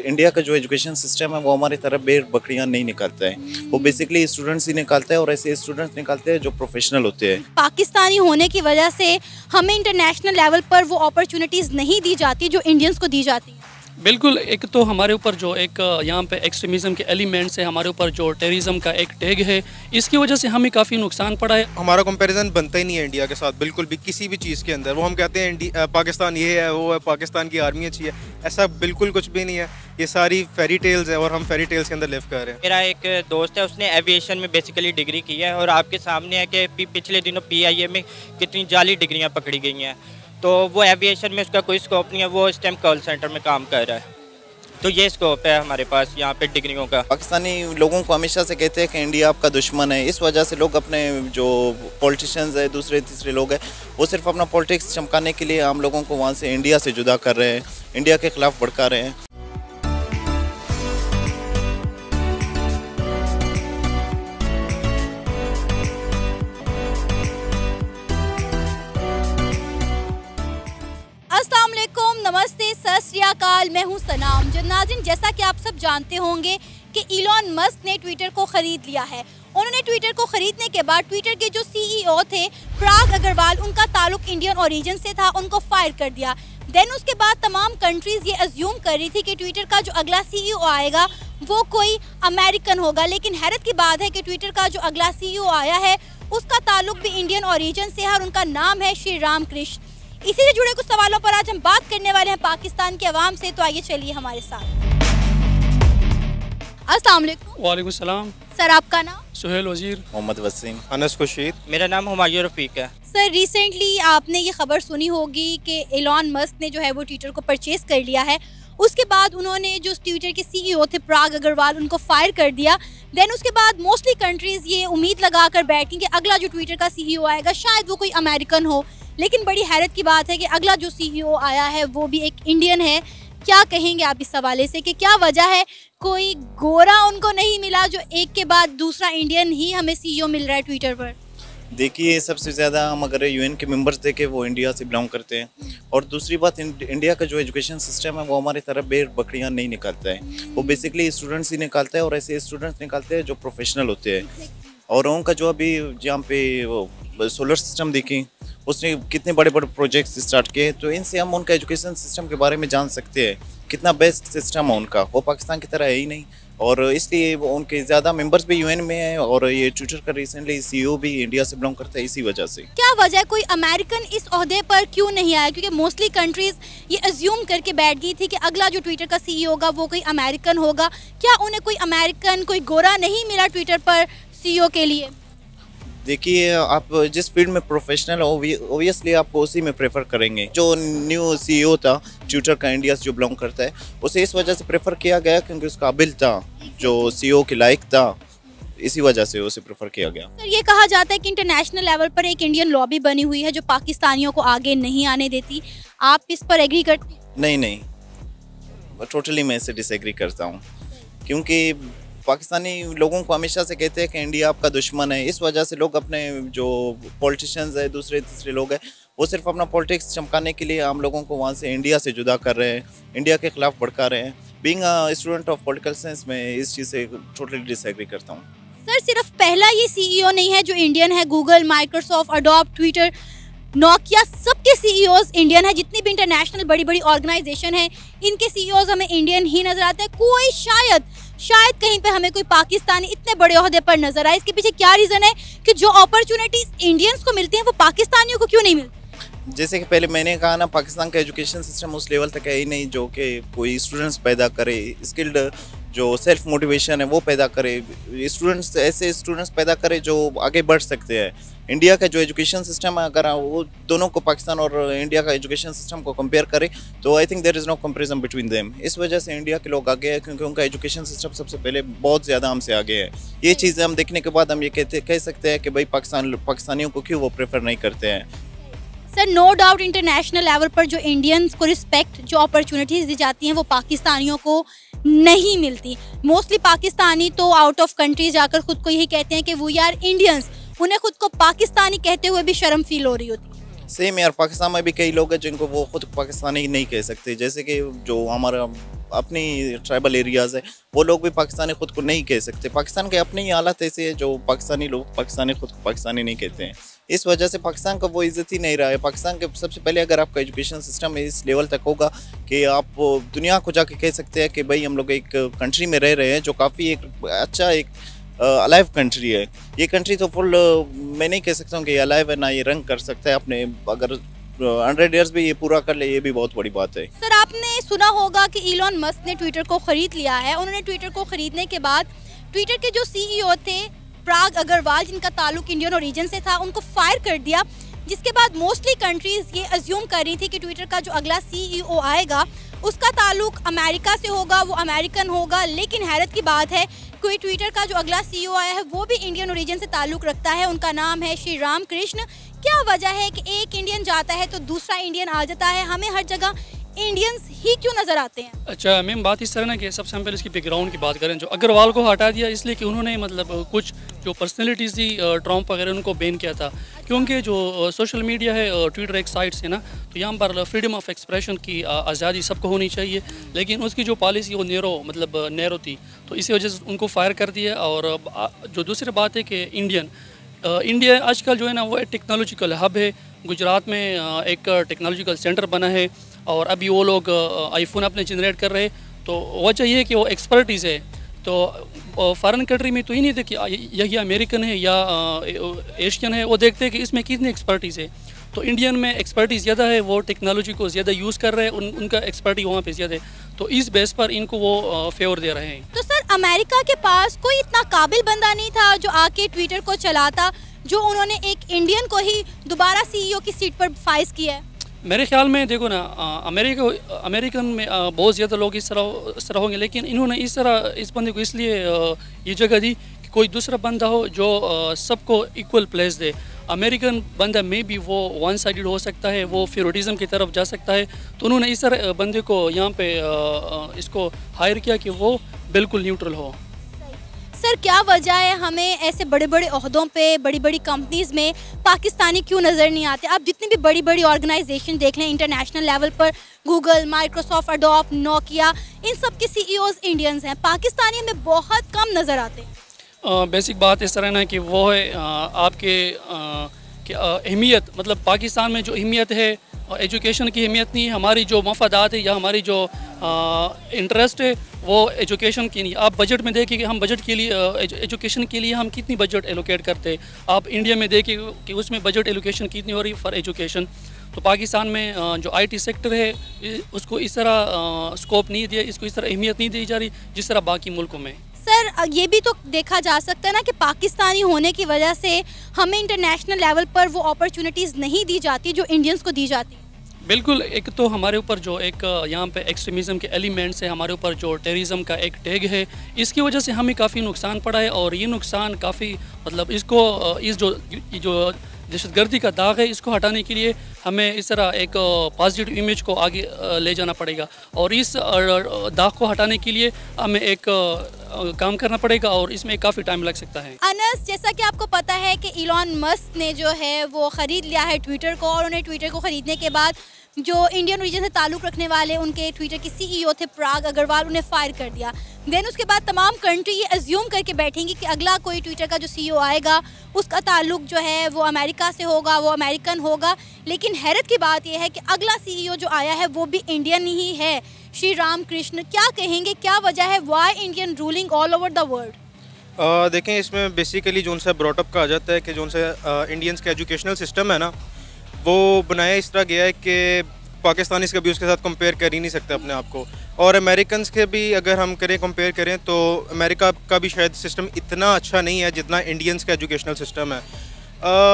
India का जो education system है वो हमारी तरह भेड़ बकरियां नहीं निकालता है, वो बेसिकली स्टूडेंट्स ही निकालता है और ऐसे स्टूडेंट्स निकालते हैं जो प्रोफेशनल होते हैं। पाकिस्तानी होने की वजह से हमें इंटरनेशनल लेवल पर वो अपॉर्चुनिटीज़ नहीं दी जाती जो इंडियंस को दी जाती है। बिल्कुल, एक तो हमारे ऊपर जो एक यहाँ पे एक्सट्रीमिज़म के एलिमेंट्स है, हमारे ऊपर जो टेररिज्म का एक टैग है, इसकी वजह से हमें काफ़ी नुकसान पड़ा है। हमारा कंपैरिजन बनता ही नहीं है इंडिया के साथ, बिल्कुल भी किसी भी चीज़ के अंदर। वो हम कहते हैं पाकिस्तान ये है, वो है, पाकिस्तान की आर्मी अच्छी है, ऐसा बिल्कुल कुछ भी नहीं है। ये सारी फेरी टेल्स है और हम फेरी टेल्स के अंदर लिव कर रहे हैं। मेरा एक दोस्त है, उसने एविएशन में बेसिकली डिग्री की है और आपके सामने है कि पिछले दिनों PIA में कितनी जाली डिग्रियां पकड़ी गई हैं, तो वो एविएशन में उसका कोई स्कोप नहीं है, वो इस टाइम कॉल सेंटर में काम कर रहा है। तो ये स्कोप है हमारे पास यहाँ पे डिग्रियों का। पाकिस्तानी लोगों को हमेशा से कहते हैं कि इंडिया आपका दुश्मन है, इस वजह से लोग अपने जो पॉलिटिशियंस है, दूसरे तीसरे लोग हैं, वो सिर्फ अपना पॉलिटिक्स चमकाने के लिए आम लोगों को वहाँ से इंडिया से जुदा कर रहे हैं, इंडिया के खिलाफ भड़का रहे हैं। अस्सलाम वालेकुम, नमस्ते, सत श्री अकाल, मैं हूं सनाम। नाज़रीन, जैसा कि आप सब जानते होंगे कि इलॉन मस्क ने ट्विटर को ख़रीद लिया है। उन्होंने ट्विटर को ख़रीदने के बाद ट्विटर के जो CEO थे पराग अग्रवाल, उनका ताल्लुक इंडियन ओरिजिन से था, उनको फायर कर दिया। देन उसके बाद तमाम कंट्रीज़ ये अज्यूम कर रही थी कि ट्विटर का जो अगला CEO आएगा वो कोई अमेरिकन होगा, लेकिन हैरत की बात है कि ट्विटर का जो अगला CEO आया है उसका ताल्लुक भी इंडियन ओरिजिन से है और उनका नाम है श्री राम कृष्ण। इसी से जुड़े कुछ सवालों पर आज हम बात करने वाले हैं पाकिस्तान के अवाम से, तो आइए चलिए हमारे साथ। अस्सलाम वालेकुम। वालेकुम सलाम। सर, आपका नाम? सुहेल वजीर। मोहम्मद वसीम। अनस खुशीद। मेरा नाम हुमायूं रफ़ीक है। सर, रिसेंटली आपने ये खबर सुनी होगी कि एलॉन मस्क ने जो है वो ट्विटर को परचेज कर लिया है। उसके बाद उन्होंने जो ट्विटर के CEO थे पराग अग्रवाल, उनको फायर कर दिया। देन उसके बाद मोस्टली कंट्रीज़ ये उम्मीद लगा कर बैठी कि अगला जो ट्विटर का CEO आएगा शायद वो कोई अमेरिकन हो, लेकिन बड़ी हैरत की बात है कि अगला जो CEO आया है वो भी एक इंडियन है। क्या कहेंगे आप इस हवाले से कि क्या वजह है, कोई गोरा उनको नहीं मिला जो एक के बाद दूसरा इंडियन ही हमें CEO मिल रहा है ट्विटर पर? देखिए, सबसे ज़्यादा हम अगर UN के मेंबर्स देखें वो इंडिया से बिलोंग करते हैं, और दूसरी बात इंडिया का जो एजुकेशन सिस्टम है वो हमारी तरह भेड़ बकरियां नहीं निकालता है, वो बेसिकली स्टूडेंट्स ही निकालता है और ऐसे स्टूडेंट्स निकालते हैं जो प्रोफेशनल होते हैं। और उनका जो अभी जहाँ पे सोलर सिस्टम देखी, उसने कितने बड़े बड़े प्रोजेक्ट्स स्टार्ट किए, तो इनसे हम उनका एजुकेशन सिस्टम के बारे में जान सकते हैं कितना बेस्ट सिस्टम है उनका। वो पाकिस्तान की तरह है ही नहीं, और इसलिए उनके ज़्यादा मेंबर्स भी UN में हैं, और ये ट्विटर का रिसेंटली CEO भी इंडिया से बिलोंग करता है इसी वजह से। क्या वजह है, कोई अमेरिकन इस ओहदे पर क्यों नहीं आया? क्योंकि मोस्टली कंट्रीज़ ये अज्यूम करके बैठ गई थी कि अगला जो ट्विटर का CEO होगा वो कोई अमेरिकन होगा। क्या उन्हें कोई अमेरिकन, कोई गोरा नहीं मिला ट्विटर पर CEO के लिए? देखिए, आप जिस फील्ड में प्रोफेशनल हो ओबियसली आपको उसी में प्रेफर करेंगे। जो न्यू CEO था ट्विटर का इंडिया से जो बिलोंग करता है, उसे इस वजह से प्रेफर किया गया क्योंकि उसका काबिल था, जो CEO के लायक था, इसी वजह से उसे प्रेफर किया गया। सर, ये कहा जाता है कि इंटरनेशनल लेवल पर एक इंडियन लॉबी बनी हुई है जो पाकिस्तानियों को आगे नहीं आने देती। आप इस पर एग्री करते हैं? नहीं, टोटली मैं इससे डिसएग्री करता हूँ, क्योंकि पाकिस्तानी लोगों को हमेशा से कहते हैं कि इंडिया आपका दुश्मन है, इस वजह से लोग अपने जो पॉलिटिशियंस है, दूसरे तीसरे लोग हैं, वो सिर्फ अपना पॉलिटिक्स चमकाने के लिए आम लोगों को वहाँ से इंडिया से जुदा कर रहे हैं, इंडिया के खिलाफ भड़का रहे हैं। Being a student of political science, मैं इस चीज़ से टोटली डिसएग्री करता हूँ। सर, सिर्फ पहला ये CEO नहीं है जो इंडियन है। Google, Microsoft, Adobe, Twitter, Nokia, सबके CEOs इंडियन है। जितनी भी इंटरनेशनल बड़ी बड़ी ऑर्गेनाइजेशन है, इनके CEOs हमें इंडियन ही नजर आते हैं। कोई शायद कहीं पे हमें कोई पाकिस्तानी इतने बड़े ओहदे पर नजर आए। इसके पीछे क्या रीज़न है कि जो अपॉर्चुनिटीज इंडियंस को मिलती हैं वो पाकिस्तानियों को क्यों नहीं मिलती? जैसे कि पहले मैंने कहा ना, पाकिस्तान का एजुकेशन सिस्टम उस लेवल तक है ही नहीं जो कि कोई स्टूडेंट्स पैदा करे, स्किल्ड जो सेल्फ मोटिवेशन है वो पैदा करे, स्टूडेंट्स ऐसे स्टूडेंट्स पैदा करे जो आगे बढ़ सकते हैं। इंडिया का जो एजुकेशन सिस्टम है, अगर वो दोनों को, पाकिस्तान और इंडिया का एजुकेशन सिस्टम को कंपेयर करें, तो I think there is no comparison between them. इस वजह से इंडिया के लोग आगे हैं क्योंकि उनका एजुकेशन सिस्टम सबसे पहले बहुत ज़्यादा हमसे आगे है। ये चीज़ें हम देखने के बाद हम ये कह सकते हैं कि भाई पाकिस्तानियों को क्यों वो प्रेफर नहीं करते हैं। Sir, no doubt international level पर जो इंडियंस को रिस्पेक्ट, जो अपॉर्चुनिटीज़ दी जाती हैं वो पाकिस्तानियों को नहीं मिलती। मोस्टली पाकिस्तानी तो आउट ऑफ कंट्री जाकर खुद को यही कहते हैं कि वी आर इंडियंस, उन्हें खुद को पाकिस्तानी कहते हुए भी शर्म फील हो रही होती है। सेम यार, पाकिस्तान में भी कई लोग हैं जिनको वो खुद पाकिस्तानी नहीं कह सकते। जैसे कि जो हमारा अपनी ट्राइबल एरियाज़ है वो लोग भी पाकिस्तानी ख़ुद को नहीं कह सकते। पाकिस्तान के अपने ही हालात ऐसे है जो पाकिस्तानी लोग पाकिस्तानी ख़ुद को पाकिस्तानी नहीं कहते हैं। इस वजह से पाकिस्तान का वो इज़्ज़त ही नहीं रहा है। पाकिस्तान के सबसे पहले अगर आपका एजुकेशन सिस्टम इस लेवल तक होगा कि आप दुनिया को जाके कह सकते हैं कि भाई हम लोग एक कंट्री में रह रहे हैं जो काफ़ी एक अच्छा एक अलाइव कंट्री है। ये कंट्री तो फुल मैं नहीं कह सकता हूँ कि ये अलाइव है ना ये रंग कर सकता है अपने, अगर 100 ईयर्स भी ये पूरा कर ले ये भी बहुत बड़ी बात है। सर आपने सुना होगा कि इलॉन मस्क ने ट्विटर को ख़रीद लिया है। उन्होंने ट्विटर को ख़रीदने के बाद ट्विटर के जो CEO थे प्राग अग्रवाल, जिनका ताल्लुक इंडियन ओरिजिन से था, उनको फायर कर दिया। जिसके बाद मोस्टली कंट्रीज़ ये अज्यूम कर रही थी कि ट्विटर का जो अगला CEO आएगा उसका ताल्लुक अमेरिका से होगा, वो अमेरिकन होगा। लेकिन हैरत की बात है कोई ट्विटर का जो अगला CEO आया है वो भी इंडियन ओरिजिन से ताल्लुक़ रखता है। उनका नाम है श्री राम कृष्ण। क्या वजह है कि एक इंडियन जाता है तो दूसरा इंडियन आ जाता है? हमें हर जगह इंडियंस ही क्यों नज़र आते हैं? अच्छा मैम, बात इस तरह ना कि सबसे हम पहले इसकी बैकग्राउंड की बात करें। जो अग्रवाल को हटा दिया इसलिए कि उन्होंने मतलब कुछ जो पर्सनैलिटीज़ थी ट्रम्प वगैरह उनको बैन किया था, क्योंकि जो सोशल मीडिया है ट्विटर एक साइट से ना, तो यहाँ पर फ्रीडम ऑफ एक्सप्रेशन की आज़ादी सबको होनी चाहिए, लेकिन उसकी जो पॉलिसी वो नैरो थी, तो इसी वजह से उनको फायर कर दिया। और जो दूसरी बात है कि इंडिया आजकल जो है ना वो एक टेक्नोलॉजिकल हब है। गुजरात में एक टेक्नोलॉजिकल सेंटर बना है और अभी वो लोग आईफोन अपने जनरेट कर रहे हैं। तो वजह ये है कि वो एक्सपर्टीज़ है। तो फॉरेन कंट्री में तो ही नहीं देखिए यही अमेरिकन है या एशियन है, वो देखते हैं कि इसमें कितनी एक्सपर्टीज़ है। तो इंडियन में एक्सपर्टीज़ ज़्यादा है, वो टेक्नोलॉजी को ज़्यादा यूज़ कर रहे हैं, उनका एक्सपर्टी वहाँ पे ज़्यादा है, तो इस बेस पर इनको वो फेवर दे रहे हैं। तो सर अमेरिका के पास कोई इतना काबिल बंदा नहीं था जो आके ट्विटर को चलाता, जो उन्होंने एक इंडियन को ही दोबारा CEO की सीट पर फाइज किया है? मेरे ख्याल में देखो ना, अमेरिकन में बहुत ज़्यादा लोग इस तरह होंगे, लेकिन इन्होंने इस बंदे को इसलिए ये जगह दी कि कोई दूसरा बंदा हो जो सबको इक्वल प्लेस दे। अमेरिकन बंदा में भी वो वन साइडेड हो सकता है, वो फेवरेटिज्म की तरफ जा सकता है, तो उन्होंने इस तरह बंदे को यहाँ पे इसको हायर किया कि वो बिल्कुल न्यूट्रल हो। सर क्या वजह है हमें ऐसे बड़े बड़े ओहदों पे, बड़ी बड़ी कंपनीज़ में पाकिस्तानी क्यों नज़र नहीं आते? आप जितनी भी बड़ी बड़ी ऑर्गेनाइजेशन देख लें इंटरनेशनल लेवल पर, गूगल, माइक्रोसॉफ्ट, अडोब, नोकिया, इन सब के CEOs इंडियंस हैं, पाकिस्तानी में बहुत कम नज़र आते हैं। बेसिक बात इस तरह ना कि वो है आपके अहमियत, मतलब पाकिस्तान में जो अहमियत है एजुकेशन की अहमियत नहीं है। हमारी जो मफादात है या हमारी जो इंटरेस्ट है वो एजुकेशन की नहीं। आप बजट में देखिए कि हम बजट के लिए एजुकेशन के लिए हम कितनी बजट एलोकेट करते हैं। आप इंडिया में देखिए कि उसमें बजट एलोकेशन कितनी हो रही है फॉर एजुकेशन। तो पाकिस्तान में जो IT सेक्टर है उसको इस तरह स्कोप नहीं दिया, इसको इस तरह अहमियत नहीं दी जा रही जिस तरह बाकी मुल्कों में। सर ये भी तो देखा जा सकता है ना कि पाकिस्तानी होने की वजह से हमें इंटरनेशनल लेवल पर वो अपॉर्चुनिटीज़ नहीं दी जाती जो इंडियंस को दी जाती। बिल्कुल, एक तो हमारे ऊपर जो एक यहाँ पे एक्सट्रीमिज़म के एलिमेंट्स है, हमारे ऊपर जो टेररिज्म का एक टैग है, इसकी वजह से हमें काफ़ी नुकसान पड़ा है। और ये नुकसान काफ़ी मतलब इसको इस जो दहशतगर्दी का दाग है इसको हटाने के लिए हमें इस तरह एक पॉजिटिव इमेज को आगे ले जाना पड़ेगा। और इस दाग को हटाने के लिए हमें एक काम करना पड़ेगा और इसमें काफ़ी टाइम लग सकता है। अनस, जैसा कि आपको पता है कि इलॉन मस्क ने जो है वो ख़रीद लिया है ट्विटर को, और उन्हें ट्विटर को ख़रीदने के बाद जो इंडियन रीजन से ताल्लुक़ रखने वाले उनके ट्विटर के CEO थे प्राग अग्रवाल, उन्हें फायर कर दिया। देन उसके बाद तमाम कंट्री ये अज्यूम करके बैठेंगी कि अगला कोई ट्विटर का जो CEO आएगा उसका ताल्लुक़ जो है वो अमेरिका से होगा, वो अमेरिकन होगा। लेकिन हैरत की बात यह है कि अगला CEO जो आया है वो भी इंडियन ही है, श्री राम कृष्ण। क्या कहेंगे, क्या वजह है why Indian ruling all over the world? देखें, इसमें बेसिकली जो उनसे ब्रॉटअप कहा जाता है कि जो उनसे इंडियंस का एजुकेशनल सिस्टम है ना, वो बनाया इस तरह गया है कि पाकिस्तानीज़ कभी उसके साथ कंपेयर कर ही नहीं सकते अपने आप को। और अमेरिकन्स के भी अगर हम कंपेयर करें तो अमेरिका का भी शायद सिस्टम इतना अच्छा नहीं है जितना इंडियंस का एजुकेशनल सिस्टम है।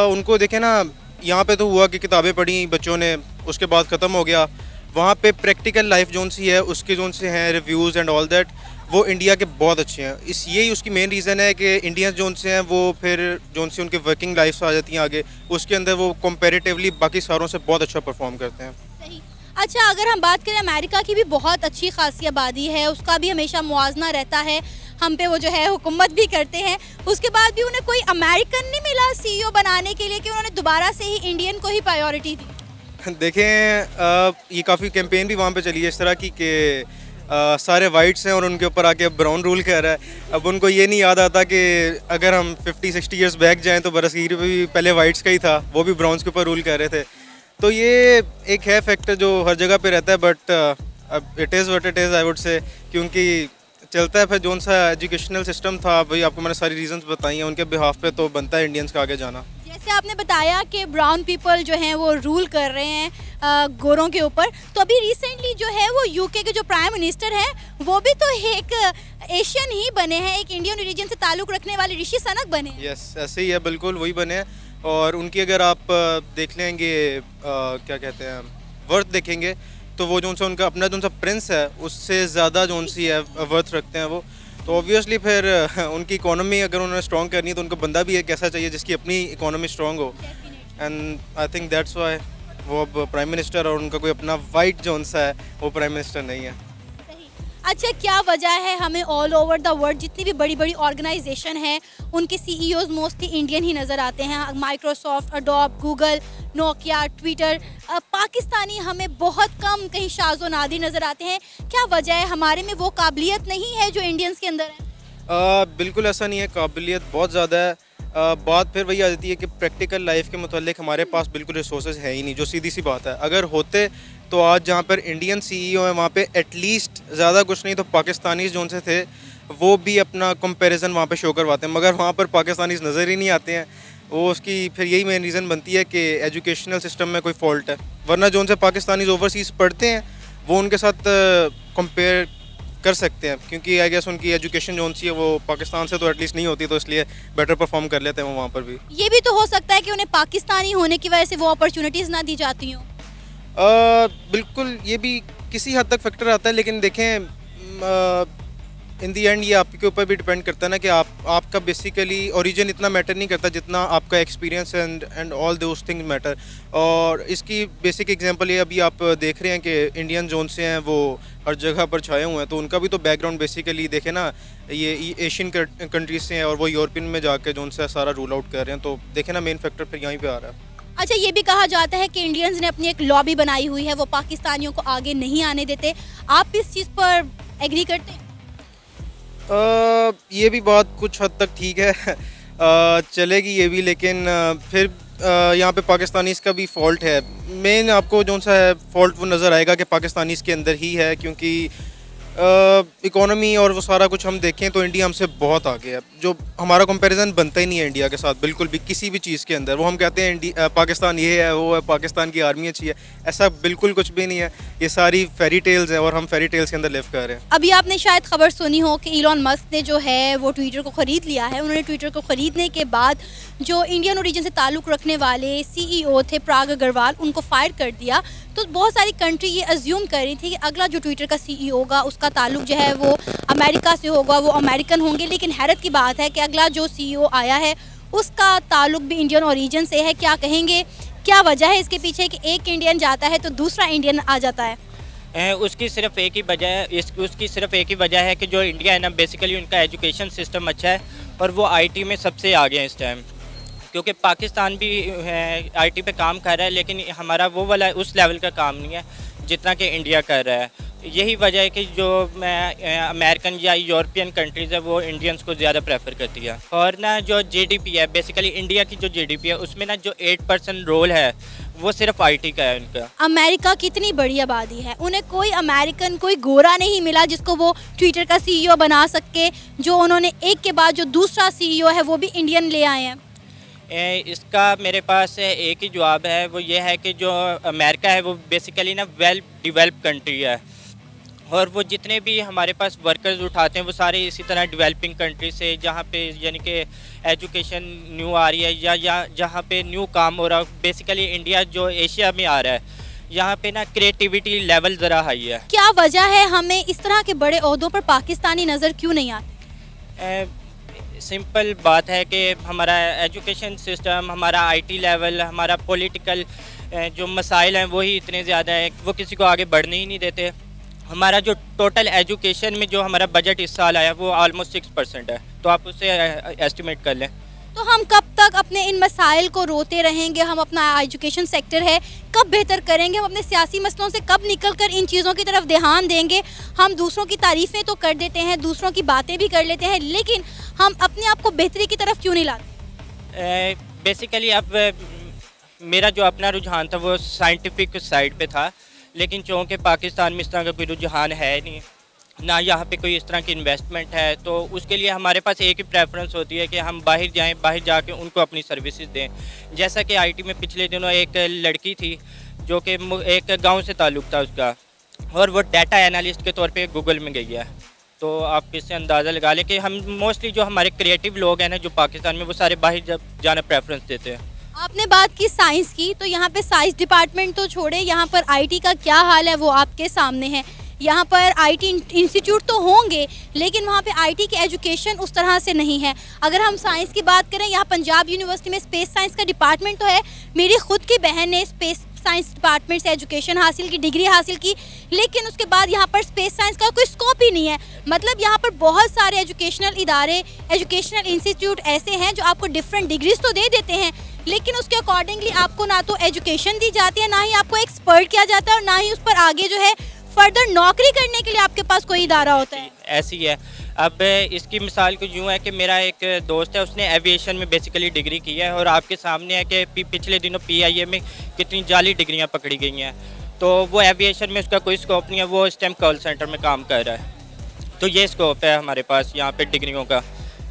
उनको देखें ना, यहाँ पे तो हुआ कि किताबें पढ़ी बच्चों ने, उसके बाद ख़त्म हो गया। वहाँ पे प्रैक्टिकल लाइफ जोन सी है, उसके जोन से हैं रिव्यूज़ एंड ऑल दैट, वो इंडिया के बहुत अच्छे हैं। यही उसकी मेन रीज़न है कि इंडियन जोन से हैं वो फिर जोन से उनकी वर्किंग लाइफ आ जाती हैं आगे, उसके अंदर वो कंपैरेटिवली बाकी सारों से बहुत अच्छा परफॉर्म करते हैं। सही। अच्छा, अगर हम बात करें अमेरिका की भी बहुत अच्छी खासी आबादी है, उसका भी हमेशा मुआवजा रहता है, हम पे वो जो है हुकूमत भी करते हैं, उसके बाद भी उन्हें कोई अमेरिकन नहीं मिला CEO बनाने के लिए कि उन्होंने दोबारा से ही इंडियन को ही प्रायोरिटी दी। देखें, ये काफ़ी कैंपेन भी वहाँ पे चली है इस तरह की कि सारे वाइट्स हैं और उनके ऊपर आके ब्राउन रूल कर रहा है। अब उनको ये नहीं याद आता कि अगर हम 50-60 ईयर्स बैक जाएं तो बरसीर भी पहले वाइट्स का ही था, वो भी ब्राउन्स के ऊपर रूल कर रहे थे। तो ये एक है फैक्टर जो हर जगह पे रहता है, बट अब it is what it is I would say, क्योंकि चलता है। फिर जो सा एजुकेशनल सिस्टम था, भाई आपको मैंने सारी रीजंस बताई हैं, उनके बिहाफ पे तो बनता है इंडियंस का आगे जाना। जैसे आपने बताया कि ब्राउन पीपल जो हैं वो रूल कर रहे हैं गोरों के ऊपर, तो अभी रिसेंटली जो है वो यूके के जो प्राइम मिनिस्टर हैं वो भी तो एक एशियन ही बने हैं, एक इंडियन ओरिजिन से ताल्लुक़ रखने वाले ऋषि सनक बने हैं। यस, ऐसे ही है, बिल्कुल वही बने हैं। और उनकी अगर आप देख लेंगे क्या कहते हैं वर्थ देखेंगे, तो वो जो सा उनका अपना जो सा प्रिंस है उससे ज़्यादा जो सी है वर्थ रखते हैं वो। तो ऑब्वियसली फिर उनकी इकोनॉमी अगर उन्होंने स्ट्रॉन्ग करनी है तो उनको बंदा भी एक ऐसा चाहिए जिसकी अपनी इकोनॉमी स्ट्रॉन्ग हो। And I think that's why वो अब प्राइम मिनिस्टर, और उनका कोई अपना वाइट जो सा है वो प्राइम मिनिस्टर नहीं है। अच्छा, क्या वजह है हमें ऑल ओवर द वर्ल्ड जितनी भी बड़ी बड़ी ऑर्गेनाइजेशन है उनके सीईओज मोस्टली इंडियन ही नज़र आते हैं? Microsoft, Adobe, Google, Nokia, Twitter, Pakistani हमें बहुत कम, कहीं शाज़ो नादिर नज़र आते हैं। क्या वजह है? हमारे में वो काबिलियत नहीं है जो इंडियंस के अंदर है? बिल्कुल ऐसा नहीं है, काबिलियत बहुत ज़्यादा है। बात फिर वही आ जाती है कि प्रैक्टिकल लाइफ के मुतालिक हमारे पास बिल्कुल रिसोर्सेज है ही नहीं, जो सीधी सी बात है। अगर होते तो आज जहाँ पर इंडियन सीईओ हैं वहाँ पे एटलीस्ट ज़्यादा कुछ नहीं तो पाकिस्तानीज़ जो उनसे थे वो भी अपना कंपैरिजन वहाँ पे शो करवाते हैं, मगर वहाँ पर पाकिस्तानीज़ नज़र ही नहीं आते हैं। वो उसकी फिर यही मेन रीज़न बनती है कि एजुकेशनल सिस्टम में कोई फॉल्ट है, वरना जो उनसे पाकिस्तानीज़ ओवरसीज़ पढ़ते हैं वो उनके साथ कंपेयर कर सकते हैं, क्योंकि आई गेस उनकी एजुकेशन जो सी है वो पाकिस्तान से तो एटलीस्ट नहीं होती, तो इसलिए बेटर परफॉर्म कर लेते हैं वो वहाँ पर भी। ये भी तो हो सकता है कि उन्हें पाकिस्तानी होने की वजह से वो अपॉर्चुनिटीज़ ना दी जाती हों। बिल्कुल, ये भी किसी हद तक फैक्टर आता है, लेकिन देखें इन दी एंड ये आपके ऊपर भी डिपेंड करता है ना कि आपका बेसिकली ओरिजिन इतना मैटर नहीं करता जितना आपका experience and all those things matter. और इसकी बेसिक एग्जांपल ये अभी आप देख रहे हैं कि इंडियन जोन से हैं वो हर जगह पर छाए हुए हैं, तो उनका भी तो बैकग्राउंड बेसिकली देखें ना, ये एशियन कंट्रीज से हैं और वो यूरोपियन में जाके जो उनसे सारा रूल आउट कर रहे हैं, तो देखें ना मेन फैक्टर फिर यहीं पर आ रहा है। अच्छा, ये भी कहा जाता है कि इंडियंस ने अपनी एक लॉबी बनाई हुई है, वो पाकिस्तानियों को आगे नहीं आने देते। आप इस चीज़ पर एग्री करते हैं? ये भी बात कुछ हद तक ठीक है, चलेगी ये भी, लेकिन फिर यहाँ पे पाकिस्तानीज़ का भी फॉल्ट है। मेन आपको जो सा है फॉल्ट वो नज़र आएगा कि पाकिस्तानीज़ के अंदर ही है, क्योंकि इकोनॉमी और वो सारा कुछ हम देखें तो इंडिया हमसे बहुत आगे है। जो हमारा कंपैरिजन बनता ही नहीं है इंडिया के साथ बिल्कुल भी, किसी भी चीज़ के अंदर। वो हम कहते हैं पाकिस्तान ये है, वो है, पाकिस्तान की आर्मी अच्छी है, ऐसा बिल्कुल कुछ भी नहीं है। ये सारी फेरी टेल्स हैं और हम फेरी टेल्स के अंदर लिव कर रहे हैं। अभी आपने शायद खबर सुनी हो कि इलॉन मस्क ने जो है वो ट्विटर को ख़रीद लिया है। उन्होंने ट्विटर को ख़रीदने के बाद जो इंडियन ओरिजिन से ताल्लुक़ रखने वाले सीईओ थे पराग अग्रवाल, उनको फायर कर दिया। तो बहुत सारी कंट्री ये अज्यूम कर रही थी कि अगला जो ट्विटर का सीईओ होगा उसका ताल्लुक़ जो है वो अमेरिका से होगा, वो अमेरिकन होंगे। लेकिन हैरत की बात है कि अगला जो सीईओ आया है उसका ताल्लुक़ भी इंडियन ओरिजिन से है। क्या कहेंगे, क्या वजह है इसके पीछे कि एक इंडियन जाता है तो दूसरा इंडियन आ जाता है? उसकी सिर्फ एक ही वजह है कि जो इंडिया है ना, बेसिकली उनका एजुकेशन सिस्टम अच्छा है और वो आईटी में सबसे आगे हैं इस टाइम। क्योंकि पाकिस्तान भी आईटी पे काम कर रहा है, लेकिन हमारा वो वाला उस लेवल का काम नहीं है जितना कि इंडिया कर रहा है। यही वजह है कि जो अमेरिकन या यूरोपियन कंट्रीज़ है वो इंडियंस को ज़्यादा प्रेफर करती है। और ना जो जीडीपी है, बेसिकली इंडिया की जो जीडीपी है उसमें ना जो 8% रोल है वो सिर्फ आईटी का है उनका। अमेरिका कितनी बड़ी आबादी है, उन्हें कोई अमेरिकन, कोई गोरा नहीं मिला जिसको वो ट्विटर का सीईओ बना सके। जो उन्होंने एक के बाद जो दूसरा सीईओ है वो भी इंडियन ले आए हैं। इसका मेरे पास एक ही जवाब है, वो ये है कि जो अमेरिका है वो बेसिकली ना वेल डेवलप कंट्री है और वो जितने भी हमारे पास वर्कर्स उठाते हैं वो सारे इसी तरह डेवलपिंग कंट्री से, जहाँ पे यानी कि एजुकेशन न्यू आ रही है या जहाँ पे न्यू काम हो रहा है। बेसिकली इंडिया जो एशिया में आ रहा है, यहाँ पे ना क्रिएटिविटी लेवल ज़रा हाई है। क्या वजह है हमें इस तरह के बड़े ओहदों पर पाकिस्तानी नज़र क्यों नहीं आते? सिंपल बात है कि हमारा एजुकेशन सिस्टम, हमारा आईटी लेवल, हमारा पॉलिटिकल जो मसाइल हैं वही इतने ज़्यादा हैं, वो किसी को आगे बढ़ने ही नहीं देते। हमारा जो टोटल एजुकेशन में जो हमारा बजट इस साल आया वो ऑलमोस्ट 6% है, तो आप उससे एस्टिमेट कर लें तो हम कब तक अपने इन मसाइल को रोते रहेंगे? हम अपना एजुकेशन सेक्टर है कब बेहतर करेंगे? हम अपने सियासी मसलों से कब निकल कर इन चीज़ों की तरफ ध्यान देंगे? हम दूसरों की तारीफ़ें तो कर देते हैं, दूसरों की बातें भी कर लेते हैं, लेकिन हम अपने आप को बेहतरी की तरफ क्यों नहीं लाते? बेसिकली अब मेरा जो अपना रुझान था वो साइंटिफिक साइड पे था, लेकिन चूँकि पाकिस्तान में इस तरह का कोई रुझान है नहीं, ना यहाँ पे कोई इस तरह की इन्वेस्टमेंट है, तो उसके लिए हमारे पास एक ही प्रेफरेंस होती है कि हम बाहर जाएं, बाहर जाके उनको अपनी सर्विसेज दें। जैसा कि आईटी में पिछले दिनों एक लड़की थी जो कि एक गांव से ताल्लुक़ था उसका, और वो डाटा एनालिस्ट के तौर पे गूगल में गई है। तो आप इससे अंदाज़ा लगा लें कि हम मोस्टली जो हमारे क्रिएटिव लोग हैं ना जो पाकिस्तान में, वो सारे बाहर जाना प्रेफरेंस देते हैं। आपने बात की साइंस की, तो यहाँ पे साइंस डिपार्टमेंट तो छोड़े, यहाँ पर आईटी का क्या हाल है वो आपके सामने है। यहाँ पर आईटी इंस्टीट्यूट तो होंगे, लेकिन वहाँ पे आईटी की एजुकेशन उस तरह से नहीं है। अगर हम साइंस की बात करें, यहाँ पंजाब यूनिवर्सिटी में स्पेस साइंस का डिपार्टमेंट तो है। मेरी खुद की बहन ने स्पेस साइंस डिपार्टमेंट से एजुकेशन हासिल की, डिग्री हासिल की, लेकिन उसके बाद यहाँ पर स्पेस साइंस का कोई स्कोप ही नहीं है। मतलब यहाँ पर बहुत सारे एजुकेशनल इदारे, एजुकेशनल इंस्टीट्यूट ऐसे हैं जो आपको डिफरेंट डिग्रीज तो दे देते हैं, लेकिन उसके अकॉर्डिंगली आपको ना तो एजुकेशन दी जाती है, ना ही आपको एक्सपर्ट किया जाता है, और ना ही उस पर आगे जो है फर्दर नौकरी करने के लिए आपके पास कोई इदारा होता है। ऐसी है। अब इसकी मिसाल कुछ यूँ है कि मेरा एक दोस्त है, उसने एविएशन में बेसिकली डिग्री की है, और आपके सामने है कि पिछले दिनों PIA में कितनी जाली डिग्रियां पकड़ी गई हैं। तो वो एविएशन में उसका कोई स्कोप नहीं है, वो इस टाइम कॉल सेंटर में काम कर रहा है। तो ये स्कोप है हमारे पास यहाँ पे डिग्रियों का।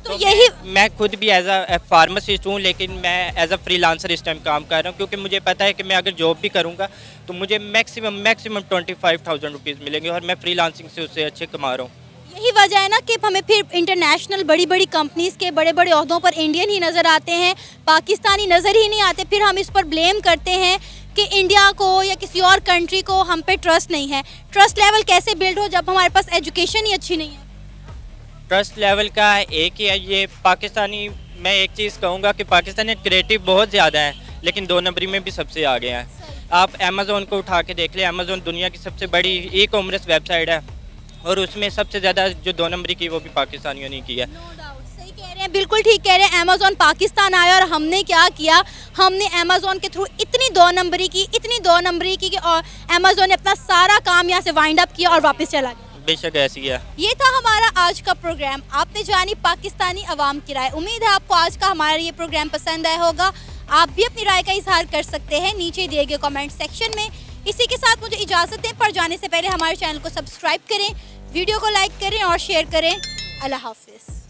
तो यही मैं खुद भी एज अ फार्मासिस्ट हूँ, लेकिन मैं एज अ फ्रीलांसर इस टाइम काम कर रहा हूँ, क्योंकि मुझे पता है कि मैं अगर जॉब भी करूँगा तो मुझे मैक्सिमम 25,000 रुपीज़ मिलेंगे, और मैं फ्रीलांसिंग से उससे अच्छे कमा रहा हूँ। यही वजह है ना कि हमें फिर इंटरनेशनल बड़ी बड़ी कंपनीज के बड़े बड़े ओहदों पर इंडियन ही नज़र आते हैं, पाकिस्तानी नज़र ही नहीं आते। फिर हम इस पर ब्लेम करते हैं कि इंडिया को या किसी और कंट्री को हम पे ट्रस्ट नहीं है। ट्रस्ट लेवल कैसे बिल्ड हो जब हमारे पास एजुकेशन ही अच्छी नहीं है? ट्रस्ट लेवल का एक ही है, ये पाकिस्तानी, मैं एक चीज़ कहूँगा कि पाकिस्तानी क्रिएटिव बहुत ज़्यादा है, लेकिन 2 नंबरी में भी सबसे आगे हैं। आप अमेज़ोन को उठा के देख लें, अमेज़ोन दुनिया की सबसे बड़ी ई-कॉमर्स वेबसाइट है, और उसमें सबसे ज़्यादा जो 2 नंबरी की वो भी पाकिस्तानियों ने की है। सही कह रहे हैं, बिल्कुल ठीक कह रहे हैं। अमेज़ोन पाकिस्तान आया, और हमने क्या किया, हमने अमेज़ोन के थ्रू इतनी 2 नंबरी की कि और अमेज़ोन ने अपना सारा काम यहाँ से वाइंड अप किया और वापस चला गया। बेशक ऐसी है। ये था हमारा आज का प्रोग्राम। आपने जानी पाकिस्तानी अवाम की राय। उम्मीद है आपको आज का हमारा ये प्रोग्राम पसंद आया होगा। आप भी अपनी राय का इजहार कर सकते हैं नीचे दिए गए कमेंट सेक्शन में। इसी के साथ मुझे इजाज़त दें, पर जाने से पहले हमारे चैनल को सब्सक्राइब करें, वीडियो को लाइक करें और शेयर करें। अल्लाह हाफिज़।